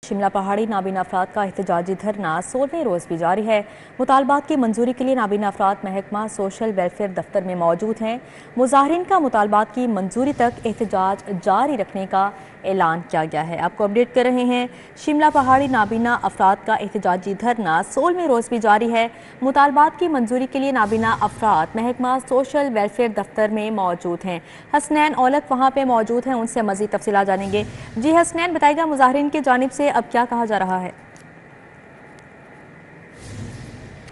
शिमला पहाड़ी नाबीना अफराद का एहतजाजी धरना 16वें रोज़ भी जारी है। मुतालबात की मंजूरी के लिए नाबीना अफराद महकमा सोशल वेलफेयर दफ्तर में मौजूद हैं। मुजाहिरीन का मुतालबात की मंजूरी तक एहतजाज जारी रखने का ऐलान किया गया है। आपको अपडेट कर रहे हैं। शिमला पहाड़ी नाबीना अफराद का एहतजाजी धरना 16वें रोज़ भी जारी है। मुतालबात की मंजूरी के लिए नाबीना अफराद महकमा सोशल वेलफेयर दफ्तर में मौजूद हैं। हसनैन औलख वहाँ पे मौजूद हैं, उनसे मज़ीद तफसीलात जानेंगे। जी हसनैन, बताइएगा मुजाहिरीन की जानिब से अब क्या कहा जा रहा है?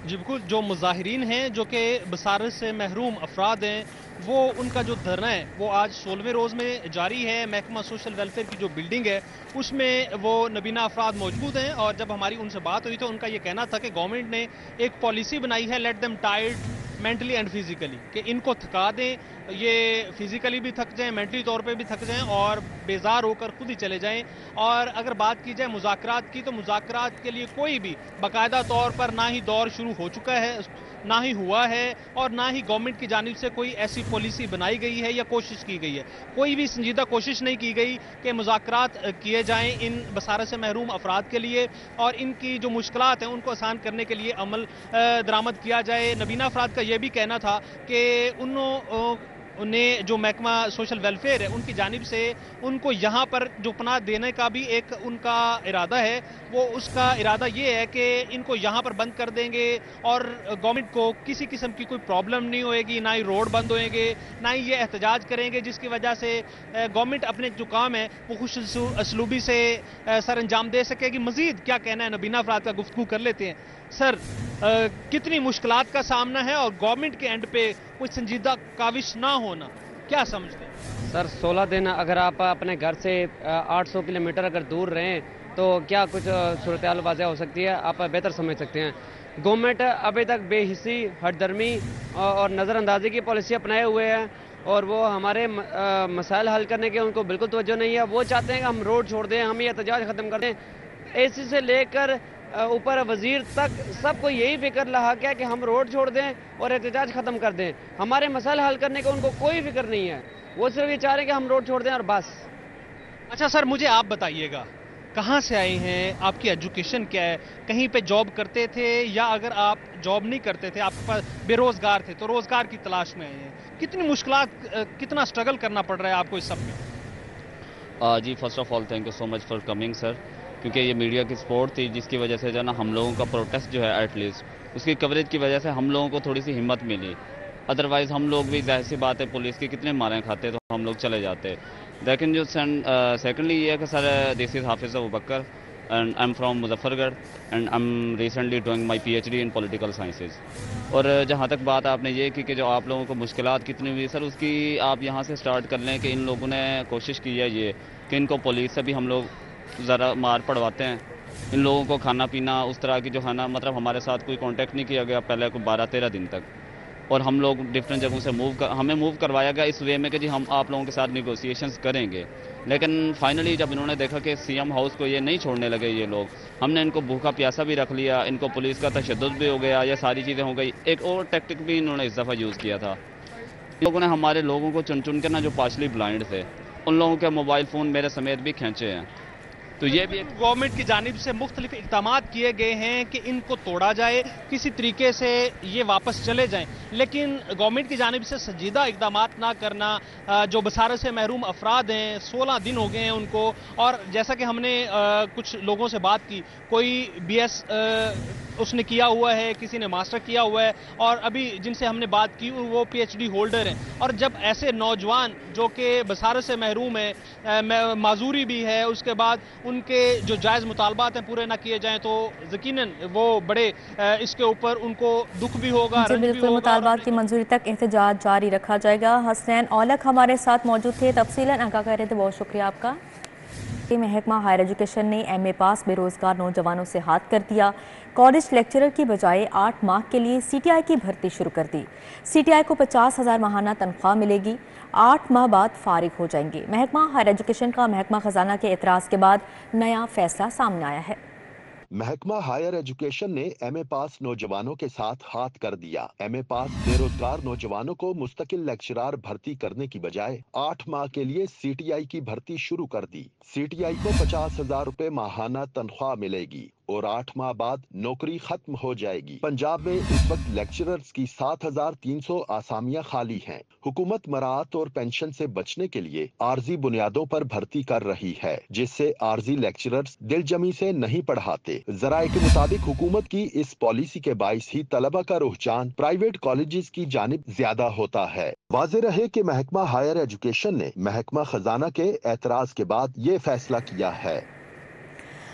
जी बिल्कुल, जो मुजाहिरीन हैं जो कि बसारत से महरूम अफराद हैं, वो उनका जो धरना है वो आज 16वें रोज़ में जारी है। महकमा सोशल वेलफेयर की जो बिल्डिंग है उसमें वो नबीना अफराद मौजूद हैं। और जब हमारी उनसे बात हुई तो उनका ये कहना था कि गवर्नमेंट ने एक पॉलिसी बनाई है, let them tired mentally and physically, कि इनको थका दें, ये फिजिकली भी थक जाएं, मेंटली तौर पे भी थक जाएं और बेजार होकर खुद ही चले जाएं। और अगर बात की जाए मुज़ाकरात की, तो मुज़ाकरात के लिए कोई भी बाकायदा तौर पर ना ही दौर शुरू हो चुका है, ना ही हुआ है, और ना ही गवर्नमेंट की जानिब से कोई ऐसी पॉलिसी बनाई गई है या कोशिश की गई है। कोई भी संजीदा कोशिश नहीं की गई कि मुज़ाकरात किए जाएं इन बसारत से महरूम अफराद के लिए और इनकी जो मुश्किलात हैं उनको आसान करने के लिए अमल दरामद किया जाए। नबीना अफराद का यह भी कहना था कि उन्हें जो महकमा सोशल वेलफेयर है उनकी जानिब से उनको यहाँ पर जो पनाह देने का भी एक उनका इरादा है। वो उसका इरादा ये है कि इनको यहाँ पर बंद कर देंगे और गवर्नमेंट को किसी किस्म की कोई प्रॉब्लम नहीं होएगी, ना ही रोड बंद होएंगे, ना ही ये एहतजाज करेंगे, जिसकी वजह से गवर्नमेंट अपने जो काम है वो खुश असलूबी से सर अंजाम दे सकेगी। मजीद क्या कहना है नबीना अफराद का, गुफ्तगू कर लेते हैं। सर, कितनी मुश्किलात का सामना है और गवर्नमेंट के एंड पे कोई संजीदा काविश ना होना, क्या समझते हैं? सर, 16 दिन अगर आप अपने घर से 800 किलोमीटर अगर दूर रहें तो क्या कुछ सूरत हाल वाज़ह हो सकती है, आप बेहतर समझ सकते हैं। गवर्नमेंट अभी तक बेहिसी, हटदर्मी और नज़रअंदाजी की पॉलिसी अपनाए हुए है और वो हमारे मसाइल हल करने के उनको बिल्कुल तवज्जो नहीं है। वो चाहते हैं कि हम रोड छोड़ दें, हम ये एहतजाज ख़त्म कर दें। एसी से लेकर ऊपर वजीर तक सबको यही फिक्र रहा क्या कि हम रोड छोड़ दें और एहतजाज ख़त्म कर दें। हमारे मसाइल हल करने का उनको कोई फिक्र नहीं है, वो सिर्फ ये चाह रहे हैं कि हम रोड छोड़ दें और बस। अच्छा सर, मुझे आप बताइएगा, कहाँ से आए हैं, आपकी एजुकेशन क्या है, कहीं पे जॉब करते थे या अगर आप जॉब नहीं करते थे, आपके पास बेरोजगार थे तो रोजगार की तलाश में आए हैं? कितनी मुश्किलात, कितना स्ट्रगल करना पड़ रहा है आपको इस सब में? जी, first of all thank you so much for coming sir, क्योंकि ये मीडिया की सपोर्ट थी जिसकी वजह से जो ना हम लोगों का प्रोटेस्ट जो है एटलीस्ट उसकी कवरेज की वजह से हम लोगों को थोड़ी सी हिम्मत मिली। अदरवाइज़ हम लोग भी जाहिर सी बात है पुलिस के कितने मारें खाते तो हम लोग चले जाते। लेकिन जो सेकेंडली ये है कि sir, this is Hafiz Abu Bakar and I am from Muzaffargarh and I am recently doing my PhD in political sciences. और जहाँ तक बात आपने ये की कि जो आप लोगों को मुश्किलात कितनी हुई सर, उसकी आप यहाँ से स्टार्ट कर लें कि इन लोगों ने कोशिश की है ये कि इनको पुलिस से भी हम लोग ज़रा मार पड़वाते हैं। इन लोगों को खाना पीना उस तरह की जो है ना, मतलब हमारे साथ कोई कांटेक्ट नहीं किया गया पहले कोई 12-13 दिन तक। और हम लोग डिफरेंट जगहों से हमें मूव करवाया गया इस वे में कि जी हम आप लोगों के साथ निगोसिएशंस करेंगे। लेकिन फाइनली जब इन्होंने देखा कि CM हाउस को ये नहीं छोड़ने लगे ये लोग, हमने इनको भूखा प्यासा भी रख लिया, इनको पुलिस का तशद्दुद भी हो गया, ये सारी चीज़ें हो गई। एक और टैक्टिक भी इन्होंने इस दफ़ा यूज़ किया था। लोगों ने हमारे लोगों को चुन चुन के ना, जो पार्शली ब्लाइंड थे, उन लोगों के मोबाइल फ़ोन मेरे समेत भी खींचे हैं। तो ये भी एक गवर्नमेंट की जानिब से मुख्तलिफ इक़दामात किए गए हैं कि इनको तोड़ा जाए, किसी तरीके से ये वापस चले जाएं, लेकिन गवर्नमेंट की जानिब से संजीदा इक़दामात ना करना, जो बसारत से महरूम अफराद हैं 16 दिन हो गए हैं उनको। और जैसा कि हमने कुछ लोगों से बात की, कोई BS उसने किया हुआ है, किसी ने मास्टर किया हुआ है, और अभी जिनसे हमने बात की वो PhD होल्डर हैं। और जब ऐसे नौजवान जो कि बसारत से महरूम है, माजूरी भी है, उसके बाद उनके जो जायज़ मुतालबात हैं पूरे ना किए जाएं तो यकीनन वो बड़े इसके ऊपर उनको दुख भी होगा, रंज भी बिल्कुल, होगा। मुतालबात की मंजूरी तक एहतजाज जारी रखा जाएगा। हसनैन औलख हमारे साथ मौजूद थे, तफसीलन आगाह कर रहे थे, बहुत शुक्रिया आपका। महकमा हायर एजुकेशन ने MA पास बेरोजगार नौजवानों से हाथ कर दिया। कॉलेज लेक्चरर की बजाय 8 माह के लिए CTI की भर्ती शुरू कर दी। CTI को 50,000 माहाना तनख्वाह मिलेगी। 8 माह बाद फारिग हो जाएंगे। महकमा हायर एजुकेशन का महकमा खजाना के एतराज़ के बाद नया फैसला सामने आया है। महकमा हायर एजुकेशन ने एमए पास नौजवानों के साथ हाथ कर दिया। एमए पास बेरोजगार नौजवानों को मुस्तकिल लेक्चरार भर्ती करने की बजाय 8 माह के लिए सीटीआई की भर्ती शुरू कर दी। सीटीआई को 50,000 रुपए माहाना तनख्वाह मिलेगी और 8 माह बाद नौकरी खत्म हो जाएगी। पंजाब में इस वक्त लेक्चरर्स की 7,300 आसामियां खाली हैं। हुकूमत मराहत और पेंशन से बचने के लिए आर्जी बुनियादों पर भर्ती कर रही है, जिससे आर्जी लेक्चरर्स दिलजमी से नहीं पढ़ाते। जराये के मुताबिक हुकूमत की इस पॉलिसी के बाइस ही तलबा का रुझान प्राइवेट कॉलेजेस की जानिब ज्यादा होता है। वाज़े रहे कि महकमा हायर एजुकेशन ने महकमा खजाना के एतराज के बाद ये फैसला किया है।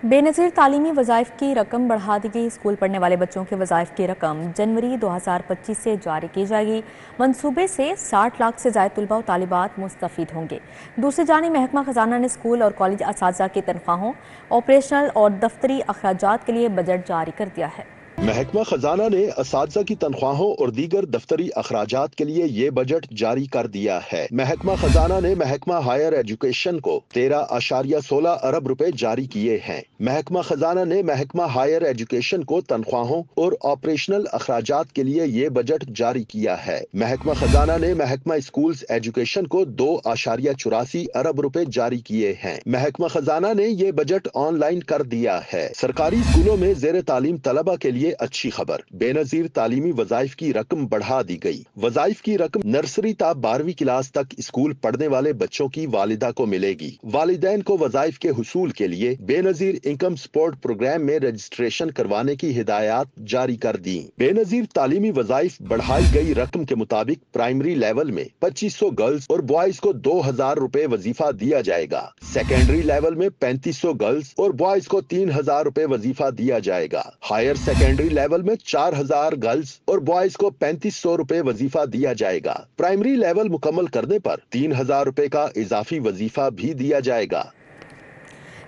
बेनज़ीर तालीमी वज़ाइफ की रकम बढ़ा दी गई। स्कूल पढ़ने वाले बच्चों के वज़ाइफ की रकम जनवरी 2025 से जारी की जाएगी। मंसूबे से 60 लाख से ज़ायद तलबा और तालिबात मुस्तफ़ीद होंगे। दूसरी जानिब महकमा खजाना ने स्कूल और कॉलेज असातिज़ा की तनख्वाहों, ऑपरेशनल और दफ्तरी अखराजात के लिए बजट जारी कर दिया है। महकमा खजाना ने असातिज़ा की तनख्वाहों और दीगर दफ्तरी अखराजात के लिए ये बजट जारी कर दिया है। महकमा खजाना ने महकमा हायर एजुकेशन को 13.16 अरब रुपए जारी किए हैं। महकमा खजाना ने महकमा हायर एजुकेशन को तनख्वाहों और ऑपरेशनल अखराजात के लिए ये बजट जारी किया है। महकमा खजाना ने महकमा स्कूल्स एजुकेशन को 2.84 अरब रुपए जारी किए हैं। महकमा खजाना ने ये बजट ऑनलाइन कर दिया है। सरकारी स्कूलों में जेर तालीम तलबा के लिए अच्छी खबर, बेनजीर तालीमी वज़ाइफ की रकम बढ़ा दी गई। वज़ाइफ की रकम नर्सरी ता 12वीं क्लास तक स्कूल पढ़ने वाले बच्चों की वालिदा को मिलेगी। वालिदैन को वज़ाइफ के हुसूल के लिए बेनजीर इनकम सपोर्ट प्रोग्राम में रजिस्ट्रेशन करवाने की हिदायत जारी कर दी। बेनजीर तालीमी वज़ाइफ बढ़ाई गई रकम के मुताबिक प्राइमरी लेवल में 2500 गर्ल्स और बॉयज को 2000 रुपए वजीफा दिया जाएगा। सेकेंडरी लेवल में 3500 गर्ल्स और बॉयज को 3000 रुपए वजीफा दिया जाएगा। हायर सेकेंडरी लेवल में 4000 गर्ल्स और बॉयज को 3500 रुपए वजीफा दिया जाएगा। प्राइमरी लेवल मुकम्मल करने पर 3000 रुपए का इजाफी वजीफा भी दिया जाएगा।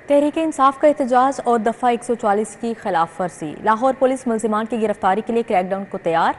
तहरीक इंसाफ का एहतजाज और दफ़ा 140 की खिलाफ वर्जी। लाहौर पुलिस मुल्जिमान की गिरफ्तारी के लिए क्रैकडाउन को तैयार।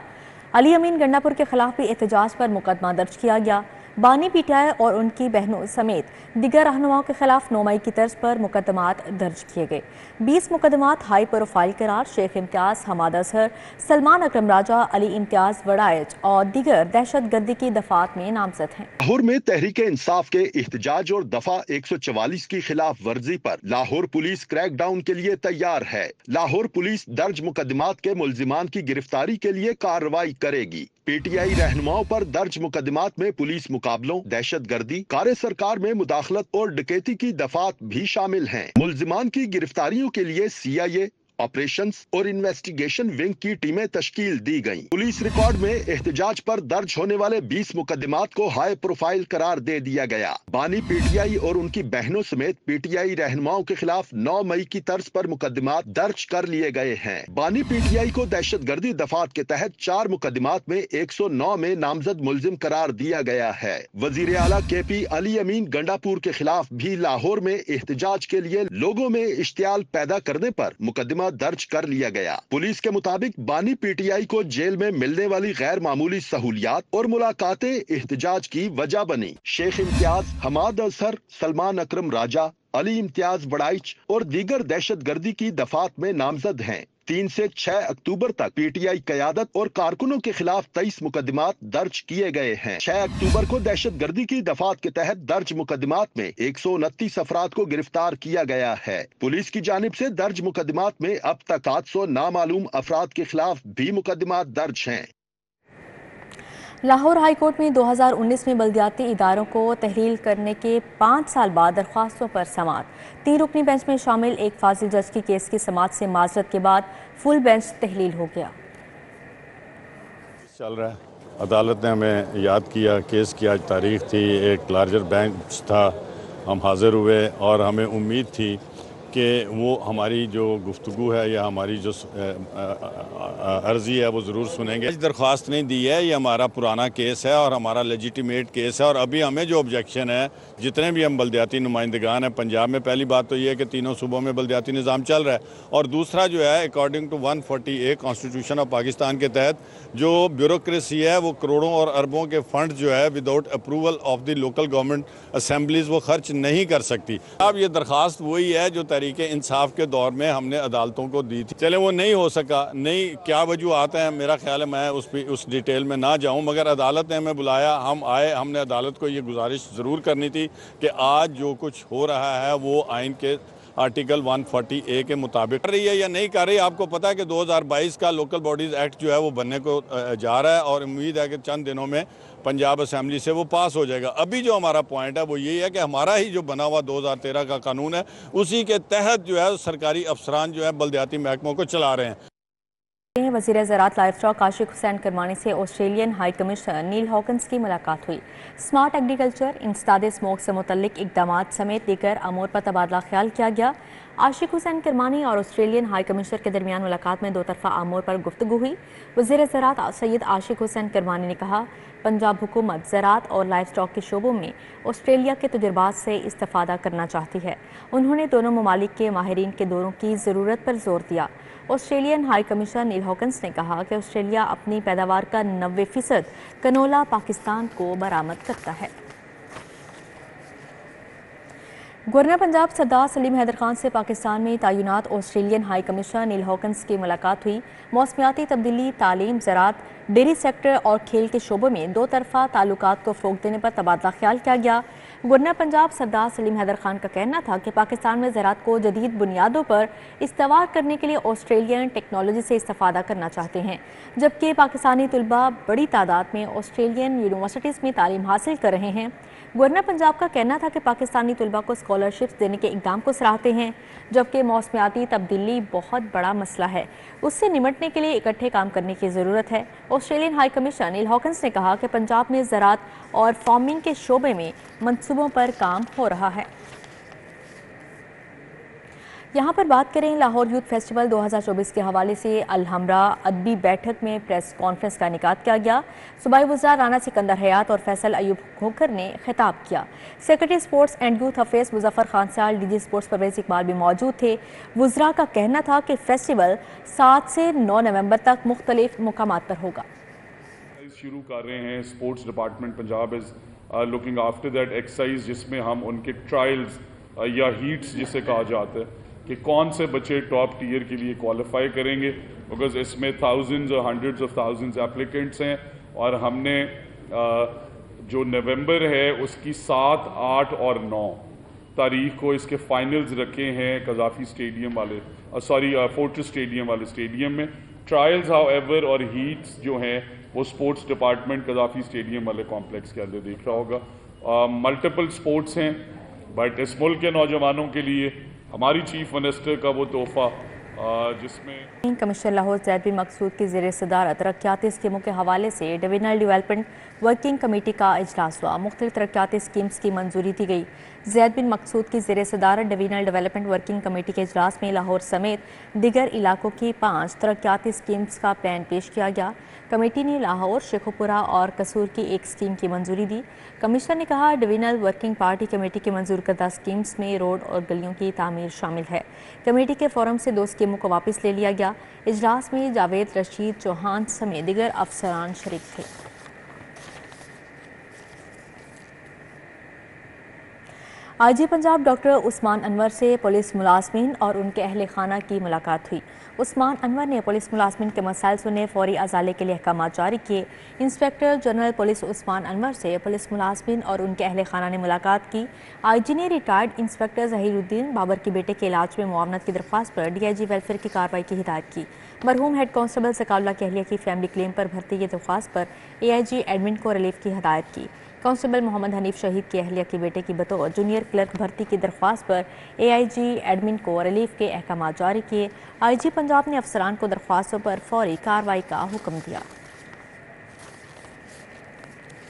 अली अमीन गंडापुर के खिलाफ भी एहतजाज पर मुकदमा दर्ज किया गया। बानी पीटीआई और उनकी बहनों समेत दिगर रहनुमाओं के खिलाफ 9 मई की तर्ज पर मुकदमात दर्ज किए गए। 20 मुकदमात हाई प्रोफाइल करार शेख इम्तियाज, हमाद अजहर, सलमान अकरम राजा, अली इम्तियाज वड़ाइच और दिगर दहशत गर्दी की दफात में नामजद हैं। लाहौर में तहरीक इंसाफ के एहतजाज और दफा 144 की खिलाफ वर्जी पर लाहौर पुलिस क्रैकडाउन के लिए तैयार है। लाहौर पुलिस दर्ज मुकदमात के मुल्जिमान की गिरफ्तारी के लिए कार्रवाई करेगी। पीटीआई रहनुमाओं पर दर्ज मुकदमात में पुलिस मुकाबलों, दहशत गर्दी, कार्य सरकार में मुदाखलत और डकैती की दफात भी शामिल हैं। मुल्जिमान की गिरफ्तारियों के लिए सीआईए, ऑपरेशंस और इन्वेस्टिगेशन विंग की टीमें तश्कील दी गईं। पुलिस रिकॉर्ड में एहतजाज पर दर्ज होने वाले 20 मुकदमात को हाई प्रोफाइल करार दे दिया गया। बानी पीटीआई और उनकी बहनों समेत पीटीआई रहनुमाओं के खिलाफ 9 मई की तर्ज पर मुकदमात दर्ज कर लिए गए हैं। बानी पीटीआई को दहशतगर्दी दफात के तहत 4 मुकदमात में 109 में नामजद मुल्जिम करार दिया गया है। वजीर आला केपी अली अमीन गंडापुर के खिलाफ भी लाहौर में एहतजाज के लिए लोगों में इश्तियाल पैदा करने पर मुकदमा दर्ज कर लिया गया। पुलिस के मुताबिक बानी पीटीआई को जेल में मिलने वाली गैर मामूली सहूलियात और मुलाकातें एहतजाज की वजह बनी। शेख इम्तियाज, हमाद अजहर, सलमान अकरम राजा, अली इम्तियाज वड़ाइच और दीगर दहशत गर्दी की दफात में नामजद हैं। 3 से 6 अक्टूबर तक पीटीआई कयादत और कारकुनों के खिलाफ 23 मुकदमात दर्ज किए गए हैं। 6 अक्टूबर को दहशत गर्दी की दफात के तहत दर्ज मुकदमात में 129 अफराद को गिरफ्तार किया गया है। पुलिस की जानिब से दर्ज मुकदमात में अब तक 700 नामालूम अफराद के खिलाफ भी मुकदमात दर्ज हैं। लाहौर हाई कोर्ट में 2019 में बल्दियाती इदारों को तहलील करने के 5 साल बाद दरख्वास्तों पर समाअत। 3 रुकनी बेंच में शामिल एक फाजिल जज की केस की समाअत से माजरत के बाद फुल बेंच तहलील हो गया। चल रहा है, अदालत ने हमें याद किया, केस की आज तारीख थी, एक लार्जर बेंच था, हम हाजिर हुए और हमें उम्मीद थी कि वो हमारी जो गुफ्तगू है या हमारी जो अर्ज़ी है वो ज़रूर सुनेंगे। दरख्वास्त नहीं दी है, ये हमारा पुराना केस है और हमारा लेजिटिमेट केस है और अभी हमें जो ऑब्जेक्शन है, जितने भी हम बल्दियाती नुमाइंदगान हैं पंजाब में, पहली बात तो ये है कि तीनों सूबों में बल्दियाती निज़ाम चल रहा है और दूसरा जो है according to 140A constitution of Pakistan के तहत जो ब्यूरोक्रेसी है वो करोड़ों और अरबों के फंड जो है without approval of the local government assemblies वो खर्च नहीं कर सकती। अब ये दरख्वास्त वही है जो तहरीक इंसाफ के दौर में हमने अदालतों को दी थी। चले वो नहीं हो सका, नहीं क्या वजूहात हैं, मेरा ख्याल है मैं उस डिटेल में ना जाऊं, मगर अदालत ने हमें बुलाया, हम आए, हमने अदालत को ये गुजारिश ज़रूर करनी थी कि आज जो कुछ हो रहा है वो आइन के आर्टिकल 140A के मुताबिक कर रही है या नहीं कर रही। आपको पता है कि 2022 का लोकल बॉडीज़ एक्ट जो है वो बनने को जा रहा है और उम्मीद है कि चंद दिनों में पंजाब असेंबली से वो पास हो जाएगा। अभी जो हमारा पॉइंट है वो यही है कि हमारा ही जो बना हुआ 2013 का कानून है उसी के तहत जो है सरकारी अफसरान जो है बल्दियाती महकमों को चला रहे हैं। वज़ीर ज़राअत लाइफ स्टॉक आशिक हुसैन करमानी से ऑस्ट्रेलियन हाई कमिश्नर नील हॉकन्स की मुलाकात हुई। स्मार्ट एग्रीकल्चर, इंसदाद स्मोक से मुतल्लिक इक़दामात समेत दीगर अमूर पर तबादला ख्याल किया गया। आशिक हुसैन करमानी और ऑस्ट्रेलियन हाई कमिश्नर के दरमियान मुलाकात में दो तरफ़ा अमूर पर गुफ्तगू हुई। वज़ीर ज़राअत सैयद आशिक हुसैन करमानी ने कहा, पंजाब हुकूमत ज़राअत और लाइफ स्टॉक के शोबों में ऑस्ट्रेलिया के तजुर्बात से इस्तिफ़ादा करना चाहती है। उन्होंने दोनों ममालिक के माहिरीन के दौरों की ज़रूरत पर जोर दिया। ऑस्ट्रेलियन हाई कमिश्नर नील हॉकन्स ने कहा कि ऑस्ट्रेलिया अपनी पैदावार का 90% कनोला पाकिस्तान को बरामद करता है। गवर्नर पंजाब सरदार सलीम हैदर खान से पाकिस्तान में तैनात ऑस्ट्रेलियन हाई कमिश्नर नील हॉकन्स की मुलाकात हुई। मौसमियाती तब्दीली, तालीम, ज़राअत, डेयरी सेक्टर और खेल के शोबों में दो तरफ़ा ताल्लुकात को फ़रोग़ देने पर तबादला ख्याल किया गया। गवर्नर पंजाब सरदार सलीम हैदर खान का कहना था कि पाकिस्तान में ज़राअत को जदीद बुनियादों पर इस्तेमाल करने के लिए ऑस्ट्रेलियन टेक्नोलॉजी से इस्तिफ़ादा करना चाहते हैं, जबकि पाकिस्तानी तलबा बड़ी तादाद में ऑस्ट्रेलियन यूनिवर्सिटीज़ में तालीम हासिल कर रहे हैं। गवर्नर पंजाब का कहना था कि पाकिस्तानी तलबा को स्कॉलरशिप्स देने के इक़दाम को सराहते हैं, जबकि मौसमियाती तब्दीली बहुत बड़ा मसला है, उससे निमटने के लिए इकट्ठे काम करने की ज़रूरत है। ऑस्ट्रेलियन हाई कमिश्नर नील हॉकन्स ने कहा कि पंजाब में ज़राअत और फार्मिंग के शोबे में मंसूबों पर काम हो रहा है। यहाँ पर बात करें लाहौर यूथ फेस्टिवल 2024 के हवाले से अलहमरा अदबी बैठक में प्रेस कॉन्फ्रेंस का इनेकाद किया गया। सूबाई वज़ीर राना सिकंदर हयात और फैसल अयूब खोखर ने खिताब किया। Secretary sports and youth affairs Muzaffar Khan साल, डीजी स्पोर्ट्स परवेज़ इकबाल भी मौजूद थे। वज़रा का कहना था कि फेस्टिवल 7 से 9 नवंबर तक मुख्तलिफ मुकामात पर होगा। शुरू कर रहे हैं sports department Punjab is looking after that exercise, जिसमें हम उनके ट्रायल्स या हीट्स जिसे कहा जाता है कि कौन से बच्चे टॉप टीयर के लिए क्वालिफाई करेंगे, बिकॉज इसमें थाउजेंड्स और हंड्रेड्स ऑफ थाउजेंड्स एप्लीकेंट्स हैं और हमने जो नवंबर है उसकी 7, 8 और 9 तारीख को इसके फाइनल्स रखे हैं कज़ाफ़ी स्टेडियम वाले फोर्ट्रेस स्टेडियम वाले स्टेडियम में। ट्रायल्स हाउएवर और हीट्स जो हैं वो स्पोर्ट्स डिपार्टमेंट कज़ाफ़ी स्टेडियम वाले कॉम्प्लेक्स के अंदर देख रहा होगा। मल्टीपल स्पोर्ट्स हैं, बट इस मुल्क के नौजवानों के लिए हमारी चीफ मिनिस्टर का वो तोहफा जिसमें कमिश्नर लाहौर ज़ैद बिन मकसूद की ज़ेर सदारत तरक्याती स्कीमों के हवाले से डिविजनल डेवलपमेंट वर्किंग कमेटी का इजलास हुआ। मुख्तलिफ तरक्याती स्कीम्स की मंजूरी दी गई। ज़ैद बिन मकसूद की ज़ेर सदारत डिविजनल डेवलपमेंट वर्किंग कमेटी के इजलास में लाहौर समेत दिगर इलाकों की 5 तरक्याती स्कीम्स का प्लान पेश किया गया। कमेटी ने लाहौर, शेखुपुरा और कसूर की एक स्कीम की मंजूरी दी। कमिश्नर ने कहा, डिविजनल वर्किंग पार्टी कमेटी की मंजूर करदा स्कीम्स में रोड और गलियों की तामीर शामिल है। कमेटी के फोरम से 2 स्कीमों को वापस ले लिया गया। इजलास में जावेद रशीद चौहान समेत दिगर अफसरान शरीक थे। आईजी पंजाब डॉक्टर उस्मान अनवर से पुलिस मुलाजमीन और उनके अहल खाना की मुलाकात हुई। उस्मान अनवर ने पुलिस मुलाजमीन के मसाइल सुने, फौरी अजाले के लिए अहकाम जारी किए। Inspector general police Usman Anwar से पुलिस मुलाजमीन और उनके अहल खाना ने मुलाकात की। आईजी ने रिटायर्ड इंस्पेक्टर ज़हीरुद्दीन बाबर के बेटे के इलाज में मुआवनत की दरख्वास्त पर डीआईजी वेलफेयर की कार्रवाई की हिदायत की। मरहूम हेड कांस्टेबल ज़काउल्लाह की अहलिया की फैमिली क्लेम पर भर्ती की दरख्वास्त पर एआईजी एडमिन को रिलीफ की हिदायत की। कांस्टेबल मोहम्मद हनीफ शहीद की अहलिया के बेटे की बतौर जूनियर क्लर्क भर्ती की दरख्वास्त पर एआईजी एडमिन को रिलीफ के अहकाम जारी किए। आईजी पंजाब ने अफसरान को दरख्वास्तों पर फौरी कार्रवाई का हुक्म दिया।